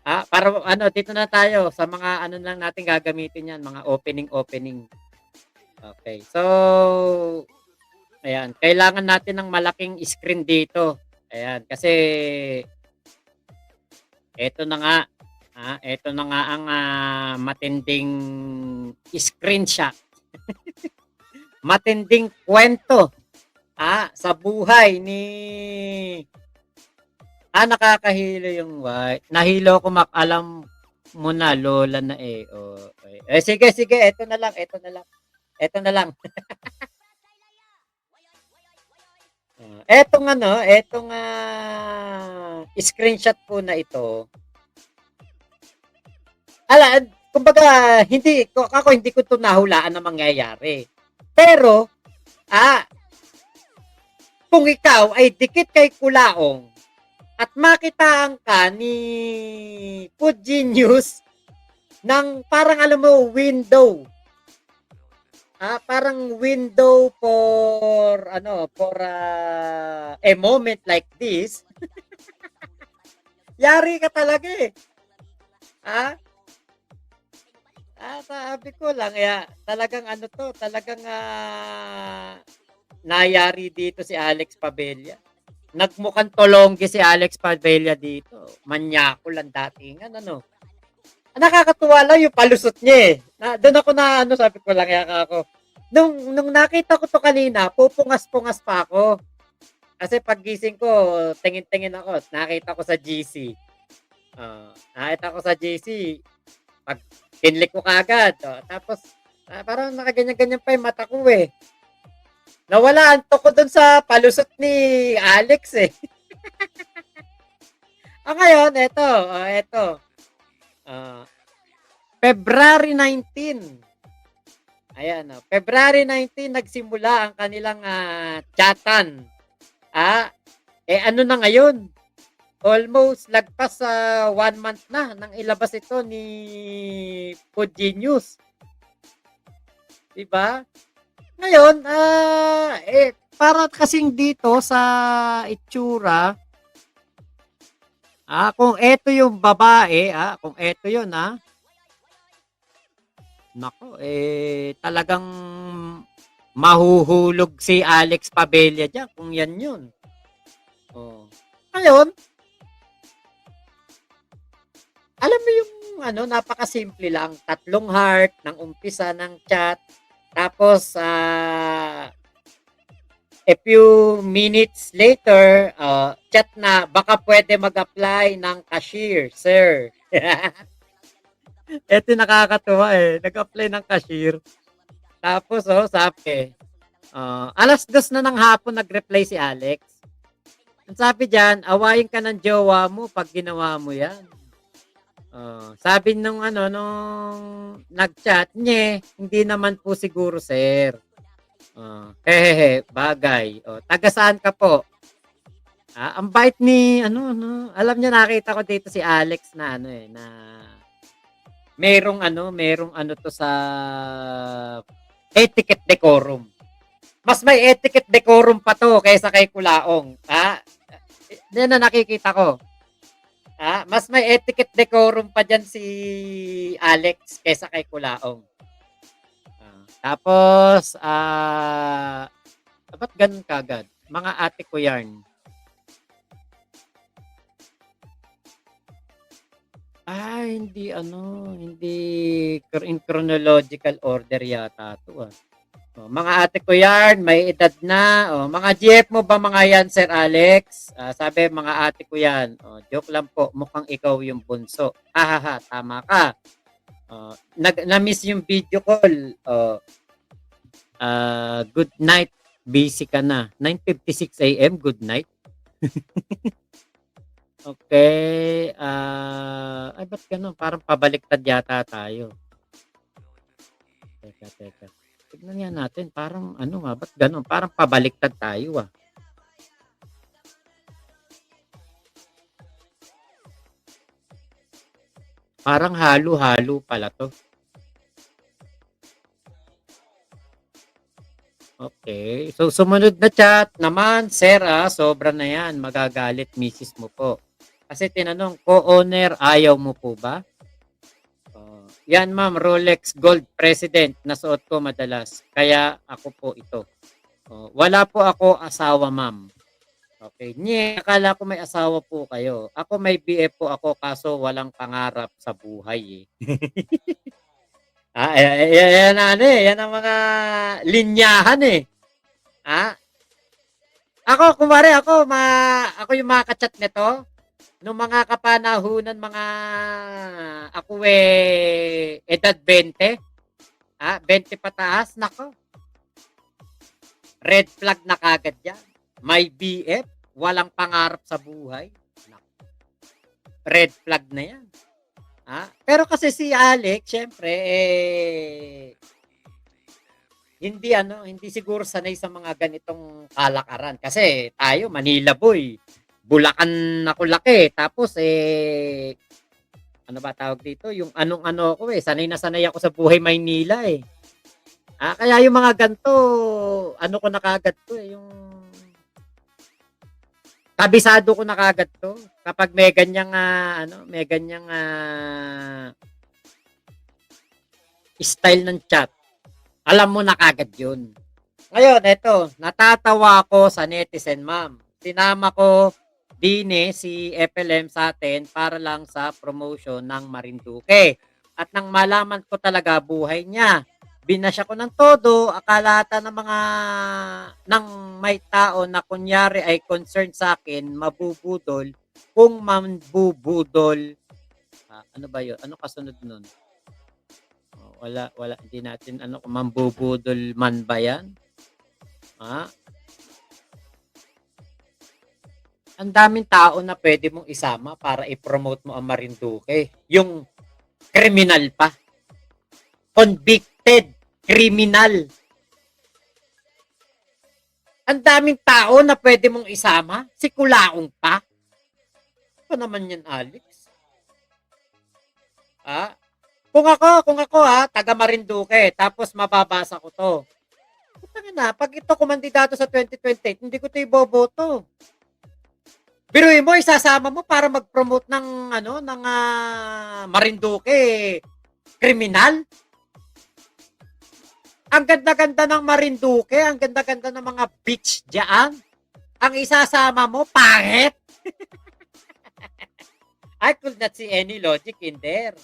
Para ano, dito na tayo sa mga ano lang natin gagamitin yan, mga opening. Okay. So, ayan, kailangan natin ng malaking screen dito. Ayan, kasi eto na nga, eto na nga ang matinding screenshot, matinding kwento sa buhay ni nakakahilo yung white. Nahilo ko alam mo na lola na eh. Oh, okay. Sige, eto na lang, eto na lang. Eto na lang. Etong screenshot po na ito. Kumbaga hindi ko 'to nahulaan na mangyayari. Pero ah, kung ikaw ay dikit kay Kulaong at makitaan ka ni Food Genius ng parang alam mo window. Parang window for a moment like this. Yari ka talaga eh. Ah, sabi ko lang, talagang talagang nayari dito si Alex Pabella. Nagmukhang tolongge si Alex Pabella dito. Manyako lang datingan, ano. Nakakatuwa lang yung palusot niya eh. Doon ako sabi ko lang, ako. Nung nakita ko to kanina, pupungas-pungas pa ako. Kasi paggising ko, tingin-tingin ako. Nakita ko sa GC. Nakita ko sa GC. Pag kinlik ko kagad. Tapos, parang nakaganyan-ganyan pa yung mata ko eh. Nawala antok ko dun sa palusot ni Alex eh. Ngayon, eto. February 19. Ayan, February 19 nagsimula ang kanilang chatan. Ano na ngayon? Almost lagpas sa 1 month na nang ilabas ito ni Food Genius. Diba? Ngayon, para kasing dito sa itsura, kung eto yung babae, kung eto yun, nako, talagang mahuhulog si Alex Pabella dyan kung yan yun. Oh. Ngayon, alam mo yung napakasimple lang, 3 heart ng umpisa ng chat, tapos a few minutes later, chat na baka pwede mag-apply ng cashier, sir. Ito nakakatuwa eh, nag-apply ng cashier. Tapos sabi, alas 2 na ng hapon nag-reply si Alex. Ang sabi diyan, awayin ka ng jowa mo pag ginawa mo 'yan. Sabi nung nag-chat, hindi naman po siguro sir. Bagay. Taga saan ka po? Ang bait ni alam niyo nakita ko dito si Alex na na merong to sa etiquette decorum. Mas may etiquette decorum pa to kaysa kay Kulaong. Yan na nakikita ko. Mas may etiquette decorum pa dyan si Alex kaysa kay Kulaong. Tapos, ba't ganun kagad? Mga ate ko yarn. Hindi in chronological order yata to mga ate ko yarn, may edad na. Mga GF mo ba mga yan, Sir Alex? Sabi, mga ate ko yan. Joke lang po, mukhang ikaw yung bunso. Hahaha, tama ka. Na-miss yung video call. Good night. Busy ka na. 9:56 AM, good night. Okay. Ba't ganun? Parang pabaliktad yata tayo. Teka. Tignan nga natin. Parang ba't ganun? Parang pabaliktad tayo Parang halo-halo pala to. Okay. So, sumunod na chat naman, Sir, sobra na yan. Magagalit misis mo po. Kasi tinanong, co-owner, ayaw mo po ba? Oh, yan ma'am, Rolex Gold President na suot ko madalas. Kaya ako po ito. Oh, wala po ako asawa ma'am. Okay. Nye, akala ko may asawa po kayo. Ako may BF po ako kaso walang pangarap sa buhay eh. Yan ano eh. Yan ang mga linyahan eh. Ah, ako yung makachat nito. Nung mga kapanahunan, ako edad 20. 20 pataas. Nako, red flag na kagad yan. May BF, walang pangarap sa buhay. Nako, red flag na yan. Pero kasi si Alex, syempre, hindi siguro sanay sa mga ganitong kalakaran. Kasi tayo, Manila boy, Bulacan ako laki. Tapos, ano ba tawag dito? Yung anong-ano ko sanay na sanay ako sa buhay Maynila eh. Kaya yung mga ganito, ano ko na kagad to yung kabisado ko na kagad to. Kapag may ganyang, style ng chat, alam mo na kagad yun. Ngayon, eto, natatawa ako sa netizen, ma'am. Sinama ko si FLM sa atin para lang sa promotion ng Marinduque. At nang malaman ko talaga buhay niya, binasya ko ng todo, akala ata ng may tao na kunyari ay concerned sa akin, mabubudol, kung mambubudol, ano ba yun? Ano kasunod nun? Wala, hindi natin, mambubudol man ba yan? Ang daming tao na pwede mong isama para i-promote mo ang Marinduque. Yung criminal pa. Convicted criminal. Ang daming tao na pwede mong isama. Si Kulaong pa. Ano naman yan, Alex? Kung ako taga Marinduque, tapos mababasa ko to. Putang ina, pag ito kumandidato sa 2028, hindi ko ito iboboto. Biruin mo, isasama mo para mag-promote ng Marinduque kriminal. Ang ganda-ganda ng Marinduque, ang ganda-ganda ng mga beach diyan. Ang isasama mo, pangit. I could not see any logic in there.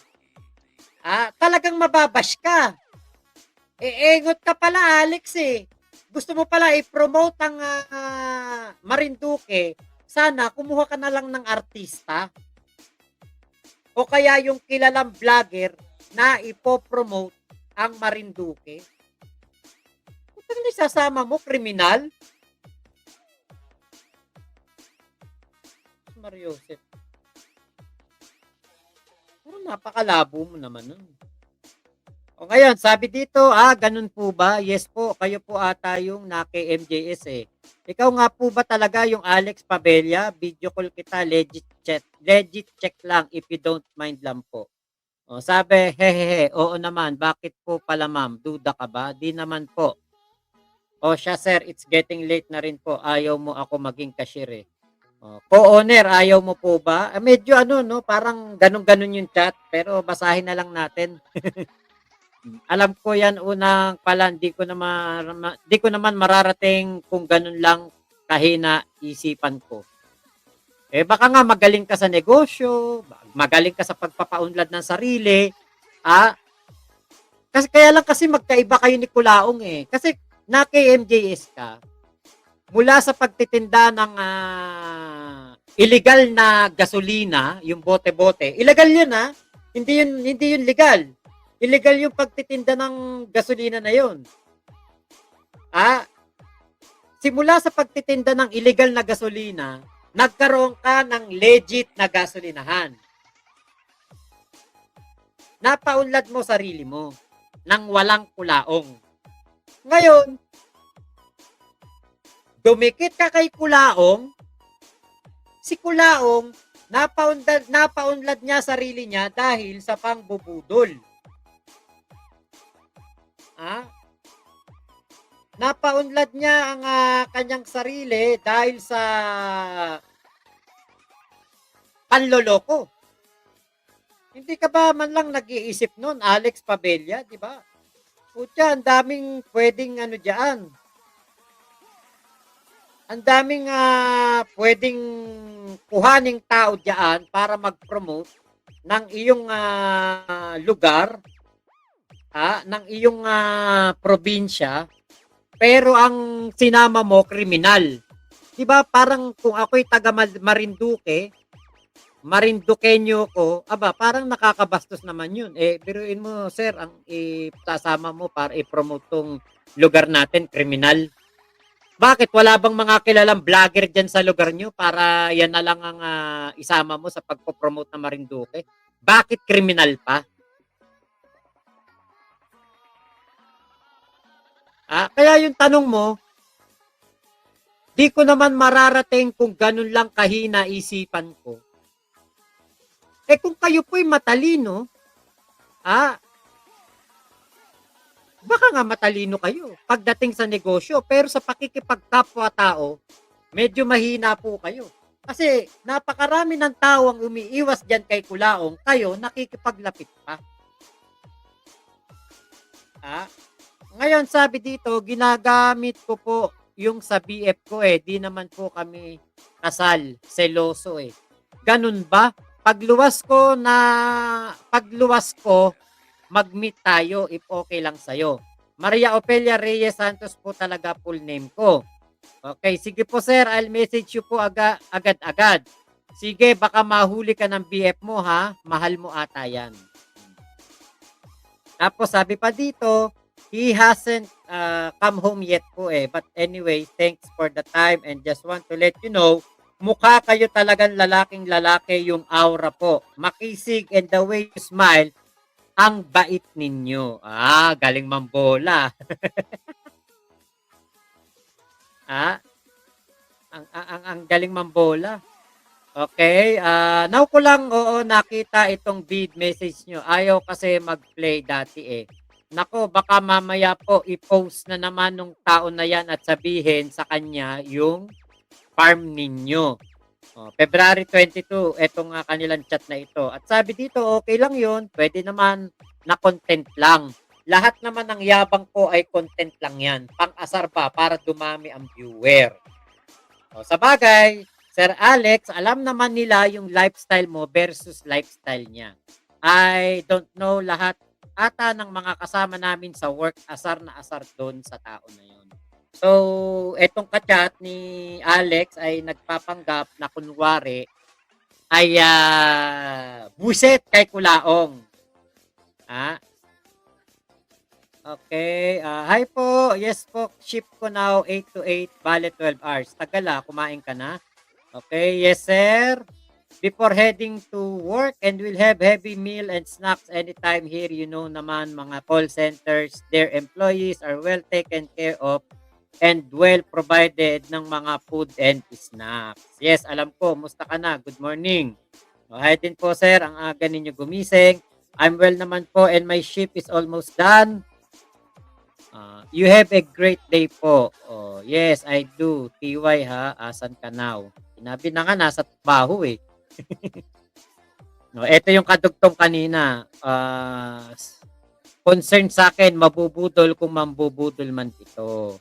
Talagang mababash ka. Engot ka pala, Alex eh. Gusto mo pala i-promote ang Marinduque. Sana kumuha ka na lang ng artista. O kaya yung kilalang vlogger na ipopromote ang Marinduque. Kung isasama mo, kriminal? Mariosep. Pero napakalabo mo naman nun. O ngayon, sabi dito, ganun po ba? Yes po, kayo po ata yung naki-MJS eh. Ikaw nga po ba talaga yung Alex Pabella? Video call kita, legit check lang if you don't mind lang po. O sabi, hehehe, oo naman, bakit po pala ma'am? Duda ka ba? Di naman po. O siya sir, it's getting late na rin po. Ayaw mo ako maging cashier eh. Co-owner, ayaw mo po ba? Medyo parang ganun-ganun yung chat, pero basahin na lang natin. Alam ko yan unang pala, di ko naman mararating kung ganun lang kahina isipan ko. Baka nga magaling ka sa negosyo, magaling ka sa pagpapaunlad ng sarili, kasi kaya lang kasi magkaiba kayo ni Kulaong eh. Kasi naki-MJS ka, mula sa pagtitinda ng illegal na gasolina, yung bote-bote, illegal yun hindi yun legal. Illegal yung pagtitinda ng gasolina na yun. Simula sa pagtitinda ng illegal na gasolina, nagkaroon ka ng legit na gasolinahan. Napaunlad mo sarili mo nang walang Kulaong. Ngayon, dumikit ka kay Kulaong, si Kulaong, napaunlad niya sarili niya dahil sa pangbubudol. Napaunlad niya ang kanyang sarili dahil sa panloloko. Hindi ka ba man lang nag-iisip nun, Alex Pabella, di ba? Putya, ang daming pwedeng ano diyan. Ang daming pwedeng kuhaning tao diyan para mag-promote ng iyong lugar, ng iyong probinsya, pero ang sinama mo kriminal. 'Di ba? Parang kung ako'y taga Marinduque, Marinduqueño ko, aba parang nakakabastos naman 'yun. Eh biruin mo sir, ang isasama mo para i-promote tong lugar natin kriminal. Bakit wala bang mga kilalang vlogger diyan sa lugar nyo para yan na lang ang isama mo sa pagpo-promote ng Marinduque? Bakit kriminal pa? Kaya yung tanong mo, di ko naman mararating kung ganun lang kahina isipan ko. Eh kung kayo po'y matalino, baka nga matalino kayo pagdating sa negosyo, pero sa pakikipagkapwa-tao, medyo mahina po kayo. Kasi napakarami ng tao ang umiiwas dyan kay Kulaong, kayo nakikipaglapit pa. Ngayon sabi dito, ginagamit ko po yung sa BF ko di naman po kami kasal, seloso Ganun ba? Pagluwas ko, mag-meet tayo if okay lang sa'yo. Maria Opelia Reyes Santos po talaga full name ko. Okay, sige po sir, I'll message you po agad-agad. Sige, baka mahuli ka ng BF mo ha, mahal mo ata yan. Tapos sabi pa dito, he hasn't come home yet po but anyway, thanks for the time and just want to let you know, mukha kayo talagang lalaking lalaki yung aura po. Makisig and the way you smile, ang bait ninyo. Galing mambola. Ang galing mambola. Okay, now ko lang nakita itong bid message nyo. Ayaw kasi mag-play dati Nako, baka mamaya po i-post na naman nung tao na yan at sabihin sa kanya yung farm ninyo. February 22, etong kanilang chat na ito. At sabi dito, okay lang yun. Pwede naman na content lang. Lahat naman ng yabang ko ay content lang yan. Pang-asar pa para dumami ang viewer. Sa bagay, Sir Alex, alam naman nila yung lifestyle mo versus lifestyle niya. I don't know lahat ata ng mga kasama namin sa work, asar na asar doon sa tao na yun. So, etong kachat ni Alex ay nagpapanggap na kunwari ay buset kay Kulaong. Okay. Hi po. Yes po. Ship ko now 8 to 8. Bale 12 hours. Tagal kumain ka na. Okay. Yes sir. Before heading to work and we'll have heavy meal and snacks anytime here. You know naman mga call centers, their employees are well taken care of and well provided ng mga food and snacks. Yes, alam ko. Musta ka na? Good morning. Hi din po sir. Ang aga ninyo gumising. I'm well naman po and my shift is almost done. You have a great day po. Yes, I do. TY ha. Asan ka now? Sinabi na nga nasa trabaho ito yung kadugtong kanina. Concern sa akin, mabubudol kung mambubudol man ito.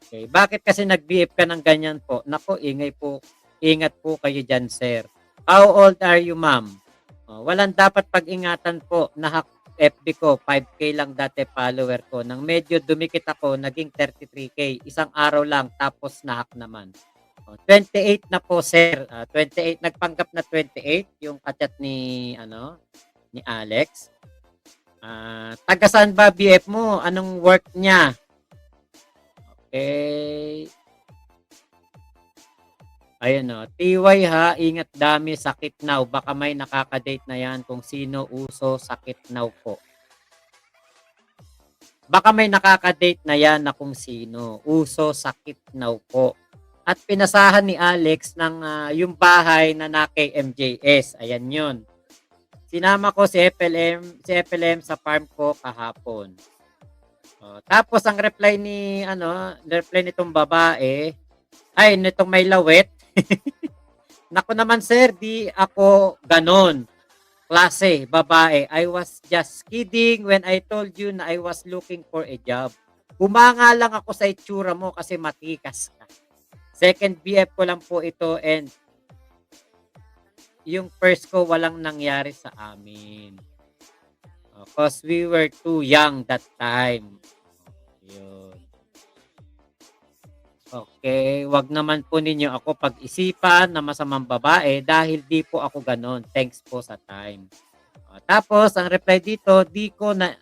Okay. Bakit kasi nag-BF ka ng ganyan po? Nako, ingat po kayo dyan, sir. How old are you, ma'am? Walang dapat pag-ingatan po. Nahak FB ko, 5K lang dati follower ko. Nang medyo dumikit ako, naging 33K. Isang araw lang, tapos nahak naman. 28 na po, sir. 28, nagpanggap na 28 yung kachat ni Alex. Taga saan ba BF mo? Anong work niya? Okay. Ayun TY ha, ingat dami, sakit now. Baka may nakaka-date na yan kung sino uso, sakit now po. Baka may nakaka-date na yan na kung sino. Uso, sakit now po. At pinasahan ni Alex ng yung bahay na kay MJS. Ayan yun. Sinama ko si FLM sa farm ko kahapon. Tapos ang reply nitong babae, ay nitong may lawet, Naku naman sir, di ako ganon. Klase, babae. I was just kidding when I told you na I was looking for a job. Humanga lang ako sa itsura mo kasi matikas ka. Second BF ko lang po ito and yung first ko walang nangyari sa amin. Cause we were too young that time. Yun. Okay, wag naman po ninyo ako pag-isipan na masamang babae dahil di po ako ganon. Thanks po sa time. Tapos, ang reply dito, di ko na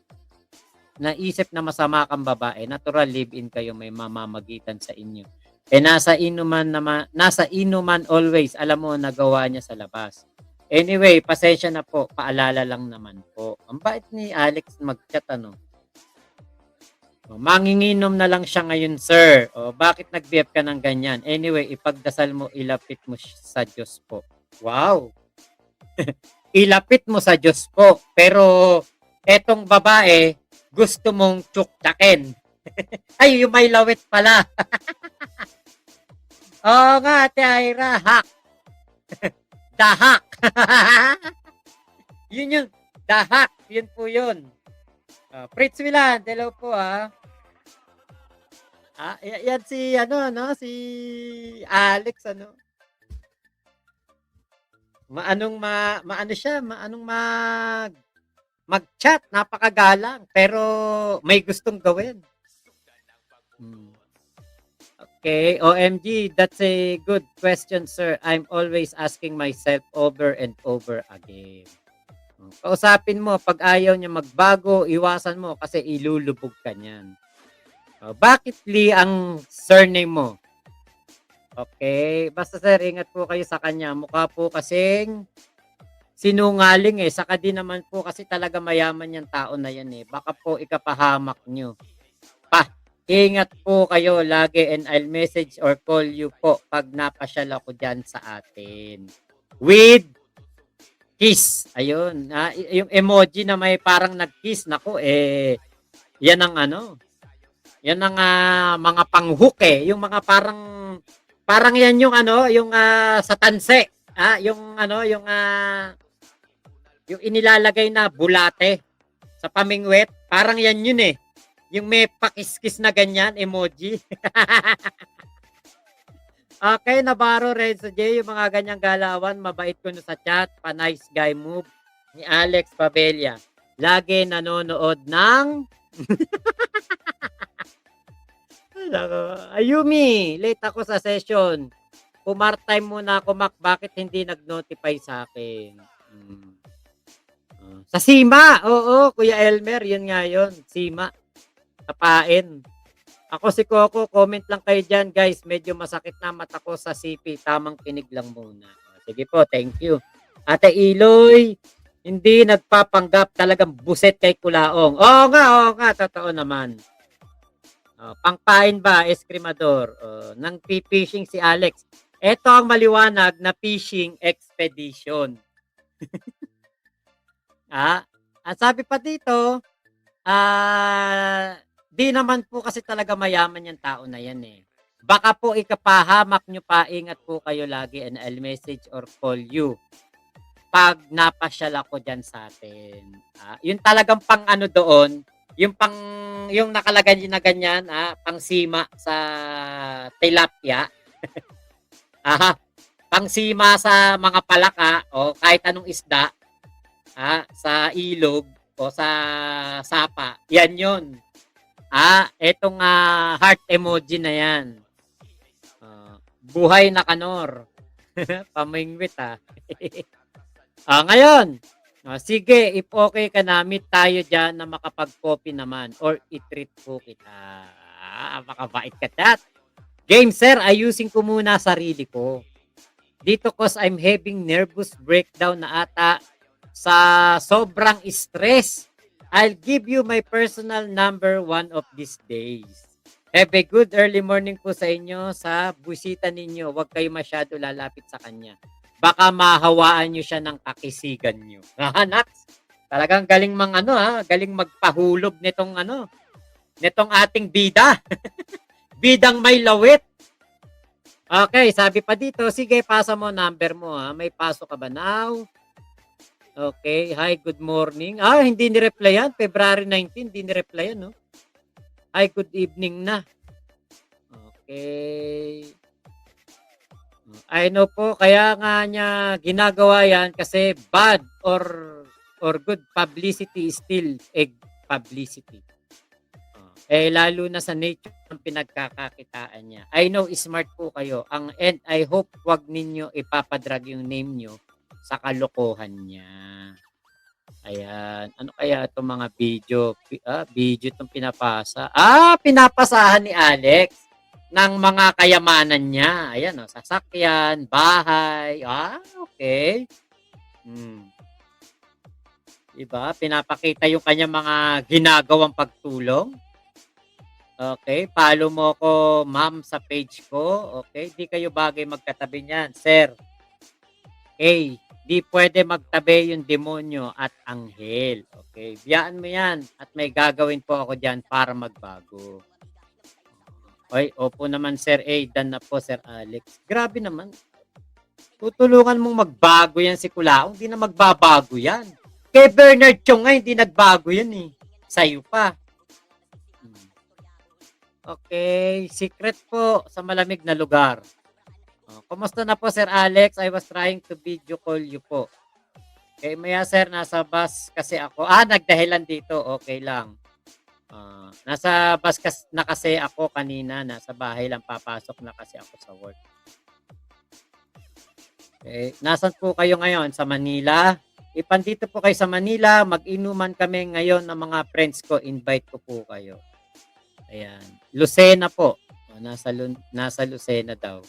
naisip na masama kang babae. Natural live-in kayo, may mamamagitan sa inyo. Nasa inuman always, alam mo, nagawa niya sa labas. Anyway, pasensya na po, paalala lang naman po. Ang bait ni Alex mag-chat, ano? Manginginom na lang siya ngayon, sir. Bakit nag-BF ka ng ganyan? Anyway, ipagdasal mo, ilapit mo sa Diyos po. Wow! Ilapit mo sa Diyos po. Pero, etong babae, gusto mong tsuktsakin. Ay, yung may lawit pala. Oo nga, Ate Ira, hack. Dahak. Yun yung, dahak. Yun po yun. Fritz Milan, hello po yan si si Alex maano siya, mag-chat, napakagalang pero may gustong gawin. Okay, OMG, that's a good question, sir. I'm always asking myself over and over again. Kausapin mo, pag ayaw niya magbago, iwasan mo kasi ilulubog ka niyan. Bakit Lee ang surname mo? Okay, basta sir, ingat po kayo sa kanya. Mukha po kasing sinungaling Saka din naman po kasi talaga mayaman yung tao na yan Baka po ikapahamak nyo. Ingat po kayo lagi and I'll message or call you po pag napasyal ako dyan sa atin. With kiss. Ayun. Yung emoji na may parang nag-kiss. Nako, yan ang yan ang mga pang-hook Yung mga parang yan yung yung sa tanse. Yung yung inilalagay na bulate sa pamingwet. Parang yan yun Yung may pakiskis na ganyan, emoji. Okay, Navarro, Renzo J, yung mga ganyang galawan, mabait ko sa chat, pa-nice guy move ni Alex Pabella. Lagi nanonood ng Ayumi, late ako sa session. Pumart-time muna ako, Mac. Bakit hindi nag-notify sa akin? Sa Sima. Oo, Kuya Elmer, yun nga yun. Sima. Tapain. Ako si Coco, comment lang kayo dyan, guys. Medyo masakit na mata ko sa CP. Tamang kinig lang muna. Sige po, thank you. Ate Iloy, hindi nagpapanggap, talagang buset kay Kulaong. Oo nga, totoo naman. Pangpain ba, eskrimador? Nang fishing si Alex. Ito ang maliwanag na fishing expedition. Ang sabi pa dito, di naman po kasi talaga mayaman yung tao na yan Baka po ikapahamak nyo pa, ingat po kayo lagi and I'll message or call you pag napasyal ako dyan sa atin. Yung talagang pang doon, yung nakalagay na ganyan, pang sima sa tilapia. Pang sima sa mga palaka o kahit anong isda, sa ilog o sa sapa. Yan yun. Etong heart emoji na yan. Buhay na kanor. Pamingwit ngayon, sige, if okay ka na, meet tayo dyan na makapag-copy naman or i-treat po kita. Makabait ka chat. Game sir, ayusin ko muna sarili ko. Dito cause I'm having nervous breakdown na ata sa sobrang stress. I'll give you my personal number one of these days. Have a good early morning po sa inyo sa busita ninyo. Huwag kayo masyado lalapit sa kanya. Baka mahawaan nyo siya ng kakisigan nyo. Naks, talagang galing galing magpahulog nitong nitong ating bida. Bidang may lawit. Okay, sabi pa dito, sige pasa mo number mo ha. May pasok ka ba now? Okay, hi, good morning. Hindi ni-replyan. February 19, hindi ni-replyan, no? Hi, good evening na. Okay. I know po, kaya nga niya ginagawa yan kasi bad or good publicity is still a publicity. Lalo na sa nature ng pinagkakakitaan niya. I know smart po kayo. And I hope wag ninyo ipapadrag yung name nyo sa kalokohan niya. Ayan. Ano kaya itong mga video? Video itong pinapasa. Pinapasahan ni Alex ng mga kayamanan niya. Ayan, sasakyan, bahay. Okay. Diba? Pinapakita yung kanyang mga ginagawang pagtulong. Okay, follow mo ko, ma'am, sa page ko. Okay, di kayo bagay magkatabi niyan, sir. Di pwede magtabi yung demonyo at anghel. Okay, biyaan mo yan at may gagawin po ako diyan para magbago. Okay, opo naman, Sir A. Dan na po, Sir Alex. Grabe naman. Tutulungan mong magbago yan si Kulaong. Hindi na magbabago yan. Kay Bernard Chong nga, hindi nagbago yan eh. Sa'yo pa. Okay, secret po sa malamig na lugar. Kumusta na po, Sir Alex? I was trying to video call you po. Okay, maya, Sir, nasa bus kasi ako. Nagdahilan dito. Okay lang. Nasa bus na kasi ako kanina. Nasa bahay lang, papasok na kasi ako sa work. Okay, nasan po kayo ngayon? Sa Manila? Ipandito po kayo sa Manila. Mag-inuman kami ngayon ng mga friends ko. Invite ko po kayo. Ayan. Lucena po. Nasa Lucena daw.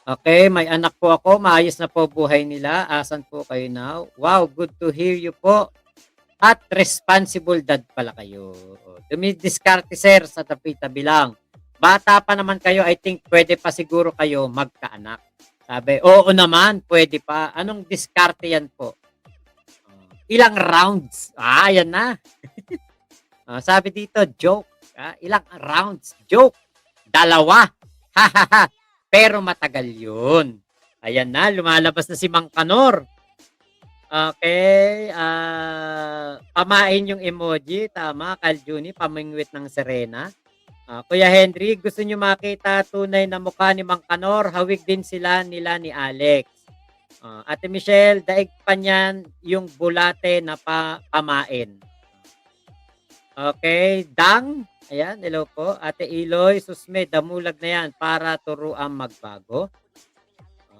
Okay, may anak po ako. Maayos na po buhay nila. Asan po kayo now? Wow, good to hear you po. At responsible dad pala kayo. Dumidiskarte, sir, sa tabi-tabi lang. Bata pa naman kayo, I think pwede pa siguro kayo magkaanak. Sabi, oo naman, pwede pa. Anong diskarte yan po? Ilang rounds? Yan na. Sabi dito, joke. Ilang rounds? Joke. 2. Hahaha. Pero matagal yun. Ayan na, lumalabas na si Mang Kanor. Okay. Pamain yung emoji. Tama, Kaljuni. Pamingwit ng Serena. Kuya Henry, gusto nyo makita tunay na mukha ni Mang Kanor? Hawig din sila nila ni Alex. Ate Michelle, daig pa niyan yung bulate na pamain. Okay. Dang. Ayan, hello po. Ate Iloy, susme, damulag na yan para turuan magbago.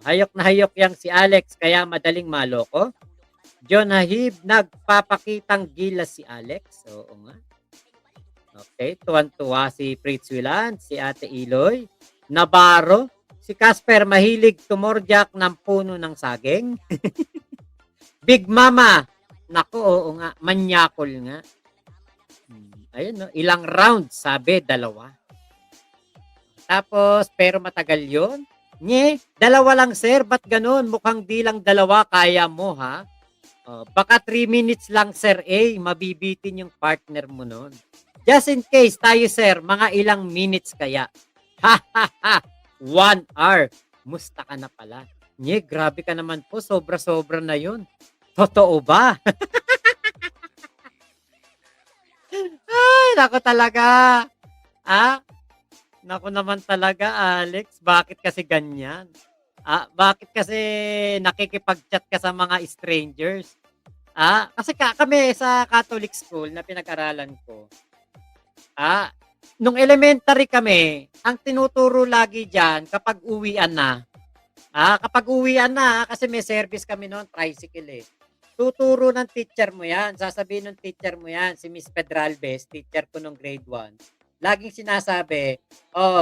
Hayok na hayok yang si Alex, kaya madaling maloko. John Hahib, nagpapakitang gilas si Alex. Oo nga. Okay, tuwan-tuwa si Fritz Wilan, si Ate Iloy. Navarro, si Casper, mahilig tumorjak ng puno ng saging. Big Mama, naku, oo nga, manyakol nga. Ayun, no? Ilang rounds, sabi, 2. Tapos, pero matagal yun. 2 lang, sir. Ba't ganun? Mukhang di lang 2 kaya mo, ha? Baka 3 minutes lang, sir A. Mabibitin yung partner mo nun. Just in case, tayo, sir, mga ilang minutes kaya. Ha, ha, ha. 1 hour. Musta ka na pala. Grabe ka naman po. Sobra-sobra na yun. Totoo ba? Ay, naku talaga. Naku naman talaga, Alex. Bakit kasi ganyan? Bakit kasi nakikipag-chat ka sa mga strangers? Kasi kami sa Catholic school na pinag-aralan ko. Nung elementary kami, ang tinuturo lagi diyan kapag uwian na. Kapag uwian na, kasi may service kami noon, tricycle eh. Tuturo ng teacher mo yan. Sasabihin ng teacher mo yan. Si Miss Pedralbes, teacher ko nung grade 1. Laging sinasabi,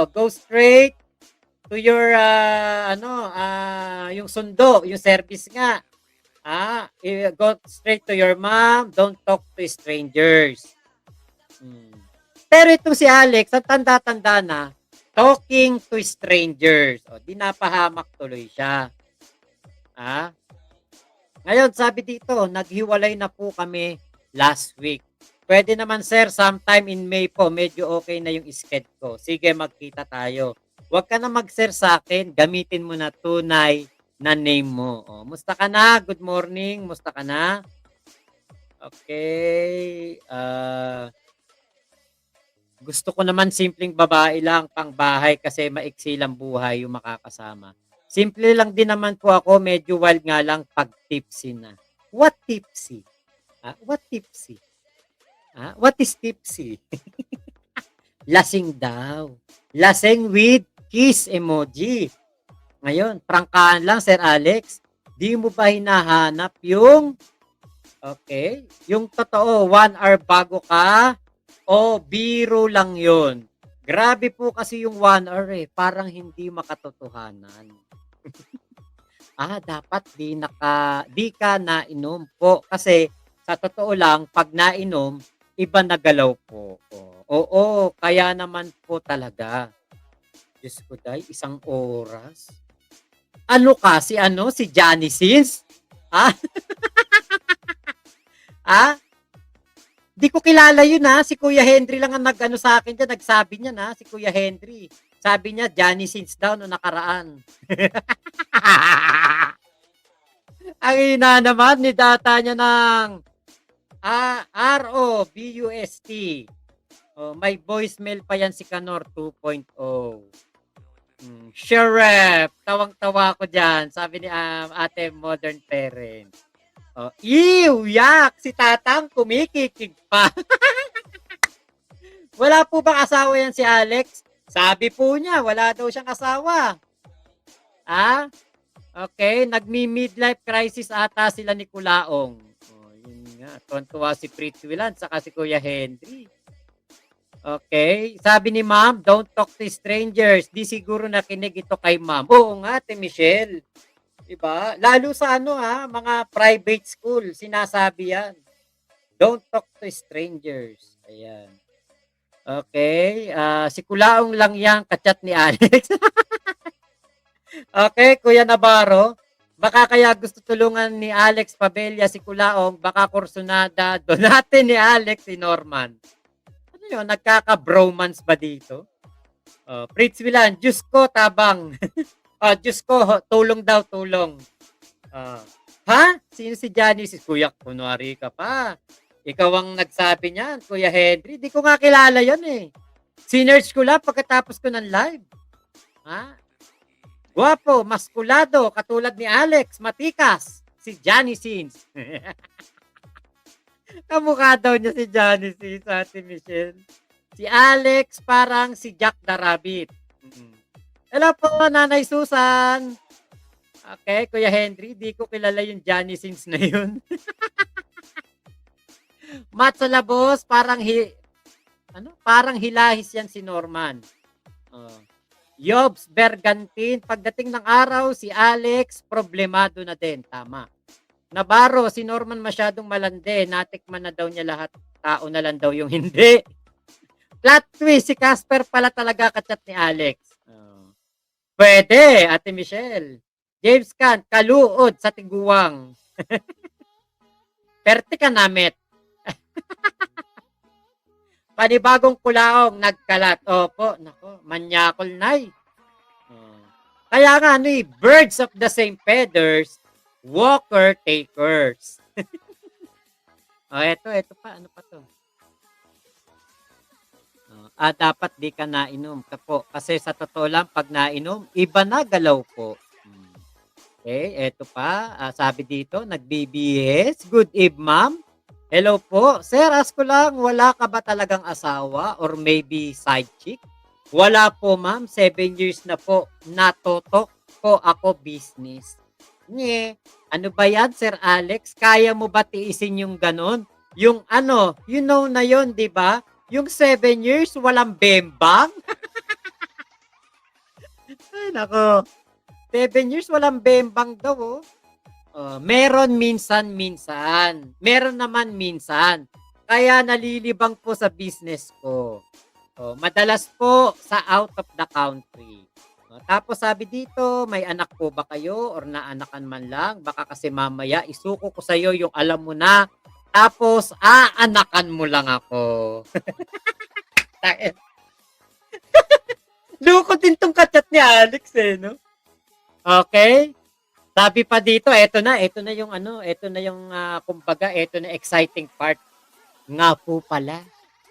go straight to your, yung sundo, yung service nga. Go straight to your mom. Don't talk to strangers. Pero itong si Alex, ang tanda-tanda na, talking to strangers. Di napahamak tuloy siya. Ngayon, sabi dito, naghiwalay na po kami last week. Pwede naman, sir, sometime in May po, medyo okay na yung schedule ko. Sige, magkita tayo. Huwag ka na mag-share sa'kin, gamitin mo na tunay na name mo. Oh, musta ka na? Good morning, musta ka na? Okay, gusto ko naman simpleng babae lang, pangbahay kasi maiksi lang buhay yung makakasama. Simple lang din naman po ako, medyo wild nga lang 'pag tipsy na. What tipsy? What tipsy? What is tipsy? Lasing daw. Lasing with kiss emoji. Ngayon, prangkahan lang, Sir Alex. Di mo ba hinahanap yung, okay, yung totoo, 1 hour bago ka o biro lang yon? Grabe po kasi yung 1 hour eh. Parang hindi makatotohanan. Dapat di ka nainom po. Kasi sa totoo lang, pag nainom, iba na galaw po. Oo, kaya naman po talaga. Diyos ko day, 1 oras. Ano ka, si Johnny Sins? Ah, ah, di ko kilala yun si Kuya Henry lang ang nag-ano sa akin dyan, nagsabi niya si Kuya Henry. Sabi niya, Johnny Sins daw no nakaraan. Ang ina naman ni data niya ng ROBUST. May voicemail pa yan si Kanor 2.0. Sheriff, tawang-tawa ko dyan. Sabi ni ate modern parent. Ew, yak! Si Tatang kumikikig pa. Wala po bang asawa yan si Alex? Sabi po niya, wala daw siyang asawa. Okay, nagmi-midlife crisis ata sila ni Kulaong. Yun nga, tuwan-tuwa si Pritchwilan saka si Kuya Henry. Okay, sabi ni ma'am, don't talk to strangers. Di siguro nakinig ito kay ma'am. Oo nga, Ate Michelle. Diba? Lalo sa mga private school, sinasabi yan. Don't talk to strangers. Ayan. Okay, si Kulaong lang yan, kachat ni Alex. Okay, Kuya Navarro. Baka kaya gusto tulungan ni Alex Pabella si Kulaong, baka kursunada, donate ni Alex si Norman. Ano yun, nagkaka-bromance ba dito? Pritz Wilan, Diyos ko, tabang. Diyos ko, tulong daw, tulong. Sino si Janice? Kuya, kunwari ka pa. Ikaw ang nagsabi niyan, Kuya Henry. Di ko nga kilala yon eh. Sinerge ko lang pagkatapos ko ng live. Guwapo, maskulado, katulad ni Alex, matikas. Si Johnny Sins. Kamukha daw niya si Johnny Sins, Ate Michelle. Si Alex parang si Jack the Rabbit. Hello po, Nanay Susan. Okay, Kuya Henry, di ko kilala yung Johnny Sins na yun. Mat sa labos, parang hilahis yan si Norman. Yobs Bergantin, pagdating ng araw, si Alex, problemado na din. Tama. Navarro, si Norman masyadong malande. Natikman na daw niya lahat. Tao na lang daw yung hindi. Plot twist, si Casper pala talaga kachat ni Alex. Pwede, Ate Michelle. James Kant, kaluod sa tiguang. Perte ka namit. Panibagong Kulaong, nagkalat. Opo, nako, manyakol nay. Kaya nga, birds of the same feathers, walker takers. Ito pa, ano pa to? Dapat di ka nainom ka po. Kasi sa totoo lang, pag nainom, iba na galaw po. Okay, eto pa. Sabi dito, nag-BBS. Good eve, ma'am. Hello po. Sir, ask ko lang, wala ka ba talagang asawa or maybe side chick? Wala po, ma'am. 7 years na po. Natotok po ako business. Ano ba yan, Sir Alex? Kaya mo ba tiisin yung ganon? Yung na yon, di ba? Yung 7 years, walang bembang? Ay, nako. 7 years, walang bembang daw, meron minsan-minsan. Meron naman minsan. Kaya nalilibang po sa business ko. Madalas po sa out of the country. Tapos sabi dito, may anak po ba kayo or naanakan man lang? Baka kasi mamaya isuko ko sa iyo yung alam mo na. Tapos aanakan mo lang ako. Loko din tong kachat ni Alex eh, no? Okay? Sabi pa dito, eto na yung ano, eto na yung kumbaga, eto na exciting part. Nga po pala,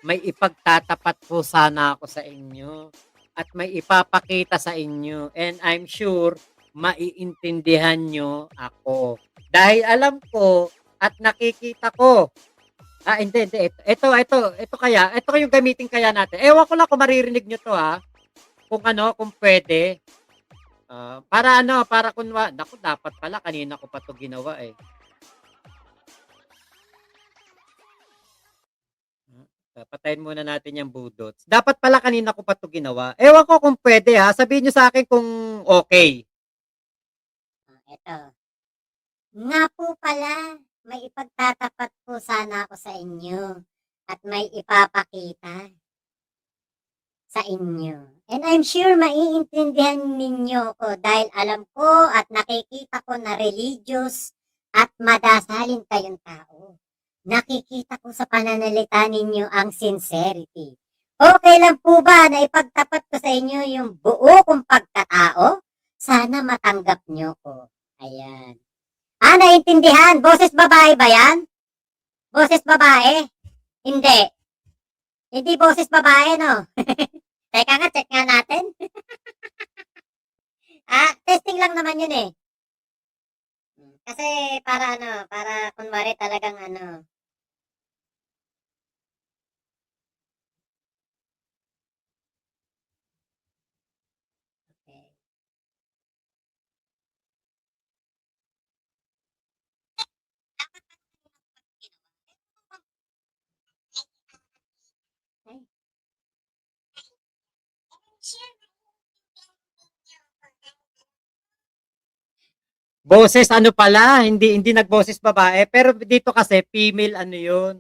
may ipagtatapat po sana ako sa inyo at may ipapakita sa inyo and I'm sure maiintindihan nyo ako. Dahil alam ko at nakikita ko. Hindi. Ito yung gamitin kaya natin. Ewan ko lang kung maririnig nyo to Kung ano, kung pwede. Para naku, dapat pala, kanina ko pa to ginawa eh. Patayin muna natin yung budots. Dapat pala kanina ko pa to ginawa. Ewan ko kung pwede Sabihin nyo sa akin kung okay. Ito. Nga po pala, may ipagtatapat po sana ako sa inyo at may ipapakita sa inyo. And I'm sure maiintindihan ninyo ko dahil alam ko at nakikita ko na religious at madasalin kayong tao. Nakikita ko sa pananalita ninyo ang sincerity. Okay lang po ba na ipagtapat ko sa inyo yung buo kong pagkatao? Sana matanggap nyo ko. Ayan. Naintindihan? Boses babae ba yan? Boses babae? Hindi. Hindi boses babae, no? Teka nga, check nga natin. Testing lang naman yun eh. Kasi para kunwari talagang ano. Okay. Boses ano pala, hindi nagboses babae, pero dito kasi female ano 'yun.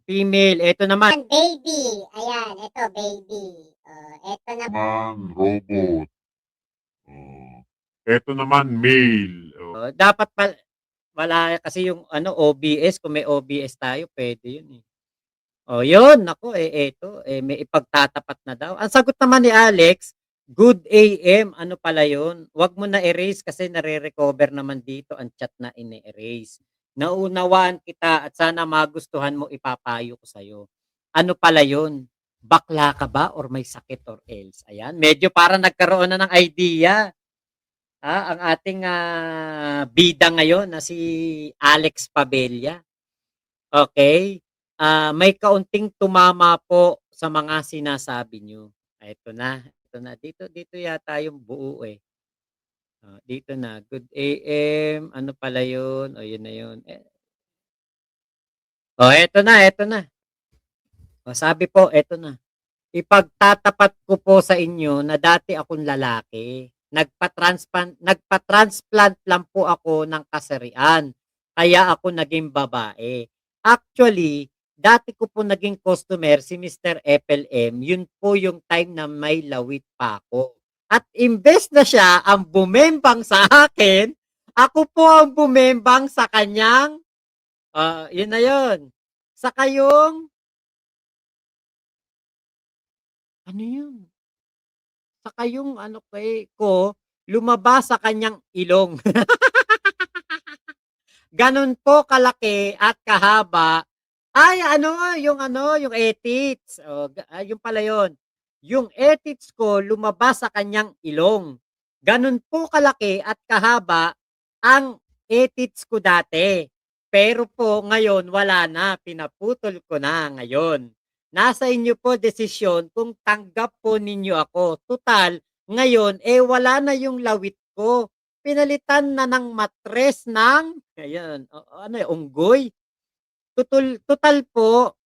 Female, ito naman. Baby. Ayan, ito baby. Ito naman robot. Eto naman male. Dapat wala kasi yung ano OBS, kung may OBS tayo pwede 'yun eh. Yun naku eto may ipagtatapat na daw. Ang sagot naman ni Alex, good AM, ano pala yun? Wag mo na erase kasi nare-recover naman dito ang chat na ine-erase. Naunawaan kita at sana magustuhan mo, ipapayo ko sa'yo. Ano pala yun? Bakla ka ba or may sakit or else? Ayan, medyo para nagkaroon na ng idea. Ang ating bida ngayon na si Alex Pabella. Okay? May kaunting tumama po sa mga sinasabi niyo. Ito na. Dito yata yung buo eh. Dito na. Good AM. Ano pala yun? Yun na yun. Eto na. Sabi po, eto na. Ipagtatapat ko po sa inyo na dati akong lalaki. Nagpa-transplant lang po ako ng kasarian. Kaya ako naging babae. Actually, dati ko po naging customer si Mr. FLM. Yun po yung time na may lawit pa ako. At imbes na siya ang bumembang sa akin, ako po ang bumembang sa kanyang, yun na yun. Sa kayong, ano yun? Saka yung ano ko, lumabas sa kanyang ilong. Ganun po kalaki at kahaba. Yung etits. Yung pala yun. Yung etits ko lumabas sa kanyang ilong. Ganun po kalaki at kahaba ang etits ko dati. Pero po ngayon wala na, pinaputol ko na ngayon. Nasa inyo po desisyon kung tanggap po ninyo ako. Tutal, ngayon wala na yung lawit ko. Pinalitan na ng matres ng ayan, unggoy. Tutal po,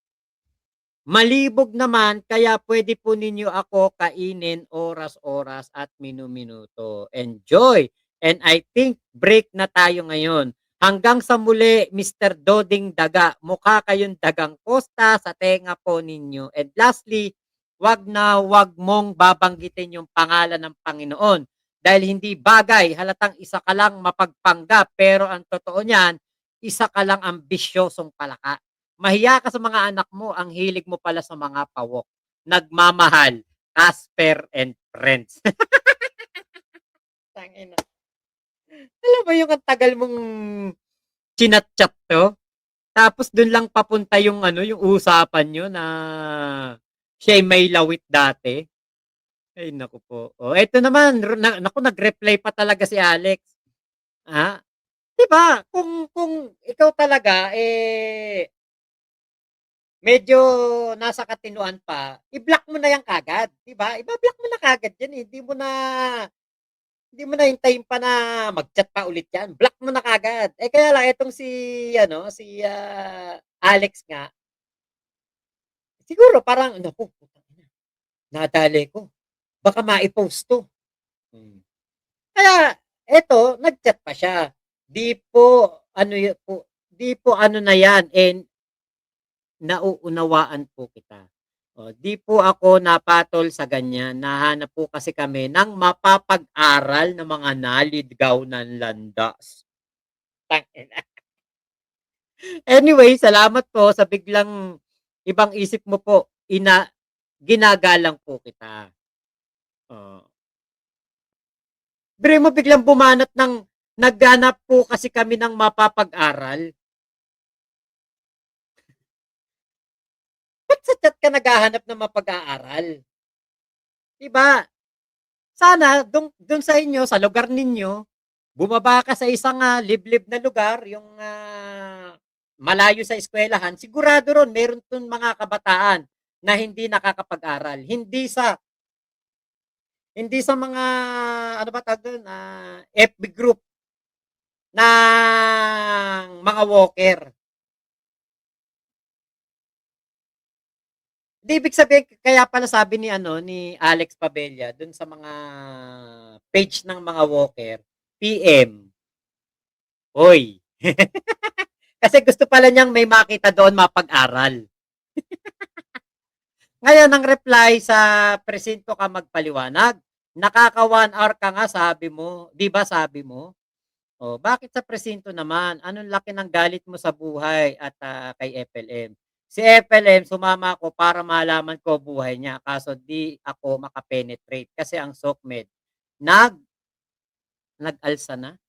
malibog naman kaya pwede po ninyo ako kainin oras-oras at minu-minuto. Enjoy! And I think break na tayo ngayon. Hanggang sa muli, Mr. Doding Daga. Mukha kayong dagang kosta sa tenga po ninyo. And lastly, wag mong babanggitin yung pangalan ng Panginoon. Dahil hindi bagay, halatang isa ka lang mapagpanggap. Pero ang totoo niyan, isa ka lang ambisyosong palaka. Mahiya ka sa mga anak mo, ang hilig mo pala sa mga pawok. Nagmamahal. Casper and Friends. Tangina. Alam mo yung ang tagal mong chinat-chat to? Tapos dun lang papunta yung ano, yung usapan nyo na siya'y may lawit dati. Ay, naku po. O, eto naman, naku, nag-reply pa talaga si Alex. Ah, 'di ba? Kung ikaw talaga medyo nasa katinuan pa, i-block mo na 'yan kagad, 'di ba? Iba-block mo na kagad 'yan, eh. Hindi mo na hintayin pa na mag-chat pa ulit 'yan. Block mo na kagad. Eh kaya lang etong si ano, si Alex nga, siguro parang naku, putang ina, nadali ko. Baka mai-post 'to. Hmm. Kaya eto, nag-chat pa siya. 'Di po ano di po ano na 'yan, nauunawaan po kita. O, 'di po ako napatol sa ganyan. Nahanap po kasi kami ng mapapag-aral na mga naliligaw ng landas. Tangina. Anyway, salamat po sa biglang ibang isip mo po. Ginagalang po kita. Oh. Biro mo biglang bumanat ng naghanap po kasi kami ng mapapag-aral. Ba't sa chat ka naghahanap ng mapag-aaral? Diba? Sana dun sa inyo, sa lugar ninyo, bumaba ka sa isang liblib na lugar, yung malayo sa eskwelahan, sigurado ron meron tun mga kabataan na hindi nakakapag-aral. Hindi sa mga ano ba tawag dun, FB group ng mga walker. Di ibig sabihin kaya pala sabi ni ano ni Alex Pabella dun sa mga page ng mga walker, PM. Hoy. Kasi gusto pala niyang may makita doon mapag-aral. Ngayon ang reply sa presinto ka magpaliwanag. Nakaka 1 hour ka nga sabi mo, 'di ba sabi mo? Oh, bakit sa presinto naman? Anong laki ng galit mo sa buhay at kay FLM? Si FLM sumama ako para malaman ko buhay niya kaso di ako makapenetrate kasi ang SOCMED nag-alsa na.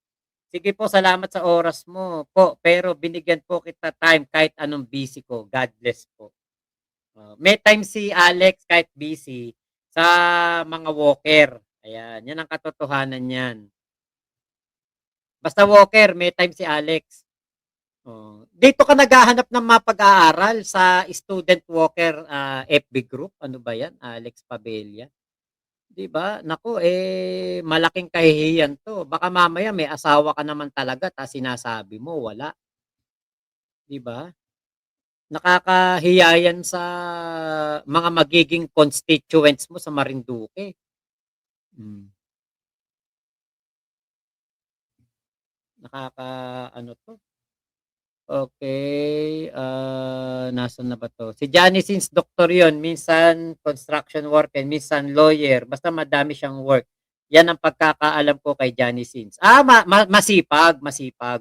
Sige po, salamat sa oras mo po, pero binigyan po kita time kahit anong busy ko. God bless po. May time si Alex kahit busy sa mga walker. Ayan, yan ang katotohanan niyan. Basta walker, may time si Alex. Oh. Dito ka naghahanap ng mapag-aaral sa student walker FB group. Ano ba yan? Alex Pabella. 'Di ba? Naku, malaking kahihiyan 'to. Baka mamaya may asawa ka naman talaga tapos sinasabi mo wala, 'di ba? Nakakahiya yan sa mga magiging constituents mo sa Marinduque. Hmm. Nakaka-ano 'to. Okay, nasaan na ba 'to? Si Johnny Sins doktor 'yon, minsan construction worker, minsan lawyer, basta madami siyang work. Yan ang pagkakaalam ko kay Johnny Sins. Masipag, masipag.